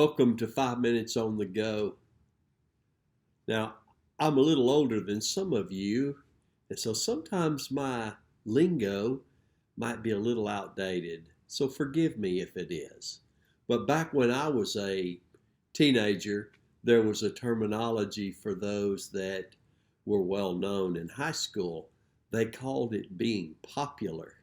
Welcome to 5 Minutes on the Go. Now, I'm a little older than some of you, and so sometimes my lingo might be a little outdated. So forgive me if it is. But back when I was a teenager, there was a terminology for those that were well known in high school. They called it being popular.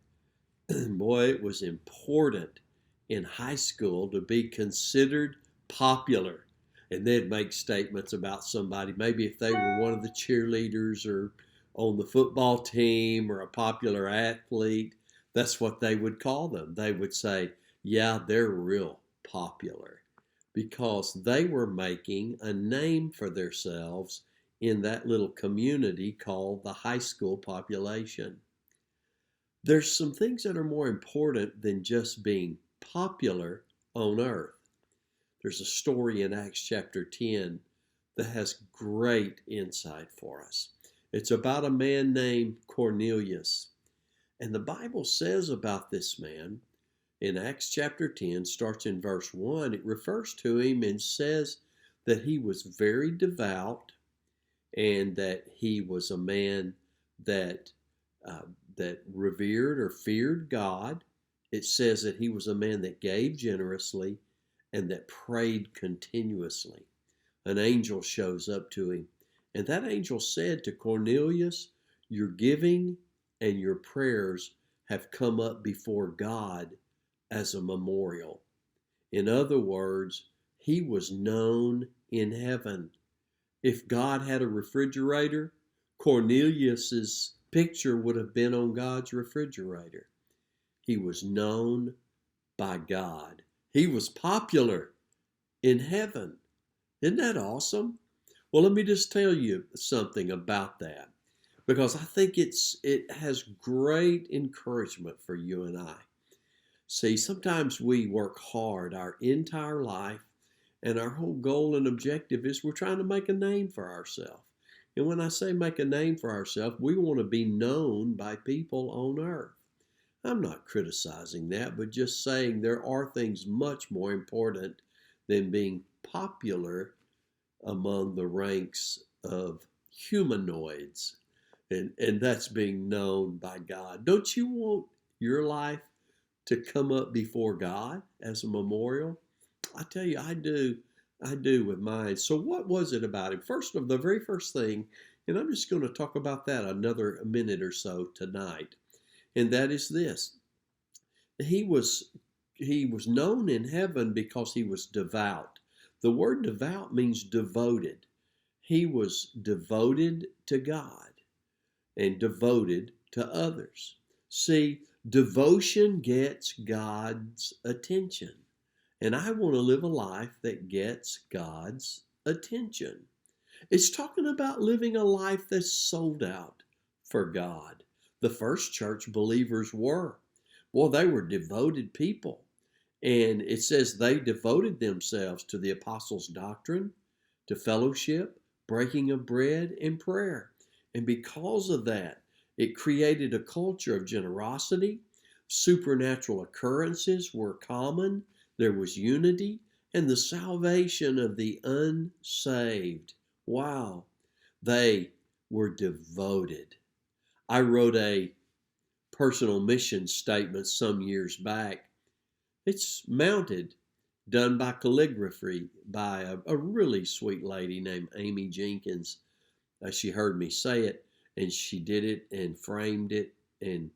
Boy, it was important in high school to be considered popular. And they'd make statements about somebody, maybe if they were one of the cheerleaders or on the football team or a popular athlete, that's what they would call them. They would say, yeah, they're real popular because they were making a name for themselves in that little community called the high school population. There's some things that are more important than just being popular on earth. There's a story in Acts chapter 10 that has great insight for us. It's about a man named Cornelius. And the Bible says about this man in Acts chapter 10, starts in verse 1, it refers to him and says that he was very devout and that he was a man that that revered or feared God. It says that he was a man that gave generously and that prayed continuously. An angel shows up to him, and that angel said to Cornelius, your giving and your prayers have come up before God as a memorial. In other words, he was known in heaven. If God had a refrigerator, Cornelius's picture would have been on God's refrigerator. He was known by God. He was popular in heaven. Isn't that awesome? Well, let me just tell you something about that because I think it has great encouragement for you and I. See, sometimes we work hard our entire life, and our whole goal and objective is we're trying to make a name for ourselves. And when I say make a name for ourselves, we want to be known by people on earth. I'm not criticizing that, but just saying there are things much more important than being popular among the ranks of humanoids. And that's being known by God. Don't you want your life to come up before God as a memorial? I tell you, I do. I do with mine. So what was it about him? The very first thing, and I'm just going to talk about that another minute or so tonight, and that is this. He was he was known in heaven because he was devout. The word devout means devoted. He was devoted to God and devoted to others. See, devotion gets God's attention. And I want to live a life that gets God's attention. It's talking about living a life that's sold out for God. The first church believers were. Well, they were devoted people. And it says they devoted themselves to the apostles' doctrine, to fellowship, breaking of bread, and prayer. And because of that, it created a culture of generosity. Supernatural occurrences were common. There was unity and the salvation of the unsaved. Wow, they were devoted. I wrote a personal mission statement some years back. It's mounted, done by calligraphy by a really sweet lady named Amy Jenkins. She heard me say it, and she did it and framed it and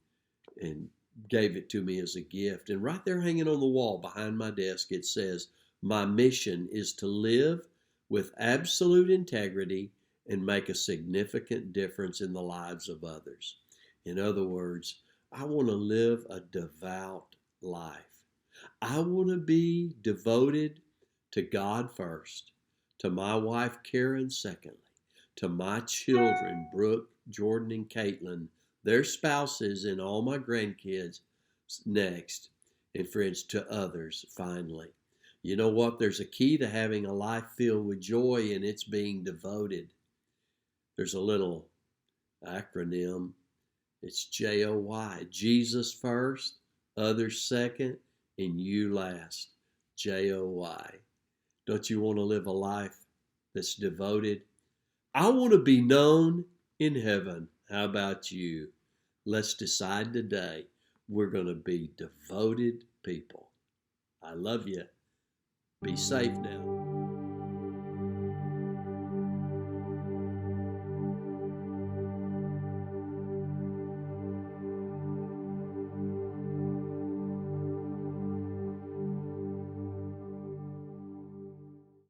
gave it to me as a gift. And right there hanging on the wall behind my desk, it says, my mission is to live with absolute integrity and make a significant difference in the lives of others. In other words, I want to live a devout life. I want to be devoted to God first, to my wife Karen secondly, to my children Brooke, Jordan, and Caitlin, their spouses, and all my grandkids next, and friends, to others finally. You know what? There's a key to having a life filled with joy, and it's being devoted. There's a little acronym. It's JOY. Jesus first, others second, and you last. JOY. Don't you want to live a life that's devoted? I want to be known in heaven. How about you? Let's decide today we're going to be devoted people. I love you. Be safe now.